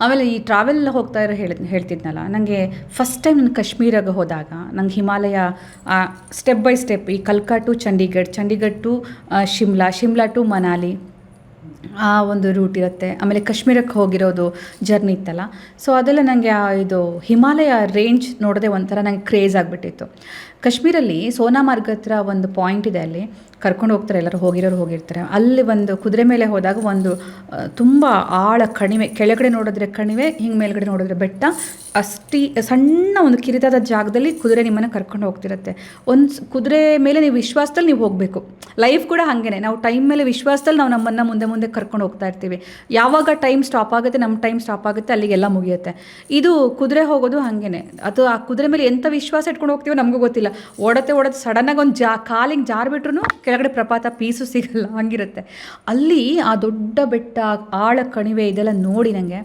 ಆಮೇಲೆ ಈ ಟ್ರಾವೆಲ್ ಹೋಗ್ತಾ ಇರೋ ಹೇಳ್ತಿದ್ನಲ್ಲ, ನನಗೆ ಫಸ್ಟ್ ಟೈಮ್ ನಾನು ಕಾಶ್ಮೀರಾಗ ಹೋದಾಗ ನಂಗೆ ಹಿಮಾಲಯ ಸ್ಟೆಪ್ ಬೈ ಸ್ಟೆಪ್ ಈ ಕಲ್ಕಾ to Chandigarh, Chandigarh to Shimla, Shimla to Manali ಆ ಒಂದು ರೂಟ್ ಇರುತ್ತೆ. ಆಮೇಲೆ ಕಾಶ್ಮೀರಕ್ಕೆ ಹೋಗಿರೋದು ಜರ್ನಿ ಇತ್ತಲ್ಲ, ಸೊ ಅದೆಲ್ಲ ನನಗೆ ಇದು ಹಿಮಾಲಯ ರೇಂಜ್ ನೋಡೋದೇ ಒಂಥರ ನಂಗೆ ಕ್ರೇಜ್ ಆಗಿಬಿಟ್ಟಿತ್ತು. ಕಾಶ್ಮೀರಲ್ಲಿ ಸೋನಾಮಾರ್ಗ್ ಹತ್ರ ಒಂದು ಪಾಯಿಂಟ್ ಇದೆ, ಅಲ್ಲಿ ಕರ್ಕೊಂಡು ಹೋಗ್ತಾರೆ, ಎಲ್ಲರೂ ಹೋಗಿರೋರು ಹೋಗಿರ್ತಾರೆ. ಅಲ್ಲಿ ಒಂದು ಕುದುರೆ ಮೇಲೆ ಹೋದಾಗ ಒಂದು ತುಂಬ ಆಳ ಕಣಿವೆ, ಕೆಳಗಡೆ ನೋಡಿದ್ರೆ ಕಣಿವೆ, ಹಿಂಗೆ ಮೇಲ್ಗಡೆ ನೋಡಿದ್ರೆ ಬೆಟ್ಟ, ಅಷ್ಟಿ ಸಣ್ಣ ಒಂದು ಕಿರಿದಾದ ಜಾಗದಲ್ಲಿ ಕುದುರೆ ನಿಮ್ಮನ್ನು ಕರ್ಕೊಂಡು ಹೋಗ್ತಿರುತ್ತೆ. ಒಂದು ಕುದುರೆ ಮೇಲೆ ನೀವು ವಿಶ್ವಾಸದಲ್ಲಿ ನೀವು ಹೋಗಬೇಕು. ಲೈಫ್ ಕೂಡ ಹಾಗೇ, ನಾವು ಟೈಮ್ ಮೇಲೆ ವಿಶ್ವಾಸದಲ್ಲಿ ನಾವು ನಮ್ಮನ್ನು ಮುಂದೆ ಮುಂದೆ ಕರ್ಕೊಂಡು ಹೋಗ್ತಾ ಇರ್ತೀವಿ. ಯಾವಾಗ ಟೈಮ್ ಸ್ಟಾಪ್ ಆಗುತ್ತೆ, ನಮ್ಮ ಟೈಮ್ ಸ್ಟಾಪ್ ಆಗುತ್ತೆ, ಅಲ್ಲಿಗೆಲ್ಲ ಮುಗಿಯುತ್ತೆ. ಇದು ಕುದುರೆ ಹೋಗೋದು ಹಾಗೇ. ಅದು ಆ ಕುದುರೆ ಮೇಲೆ ಎಂಥ ವಿಶ್ವಾಸ ಇಟ್ಕೊಂಡು ಹೋಗ್ತೀವೋ ನಮಗೂ ಗೊತ್ತಿಲ್ಲ. ಓಡತ್ತೆ ಸಡನ್ನಾಗಿ ಒಂದು ಕಾಲಿಗೆ ಜಾರ್ಬಿಟ್ರು ಕೆಳಗಡೆ ಪ್ರಪಾತ ಪೀಸು ಸಿಗಲ್ಲ, ಹಂಗಿರುತ್ತೆ. ಅಲ್ಲಿ ಆ ದೊಡ್ಡ ಬೆಟ್ಟ, ಆಳ ಕಣಿವೆ ಇದೆಲ್ಲ ನೋಡಿ ನನಗೆ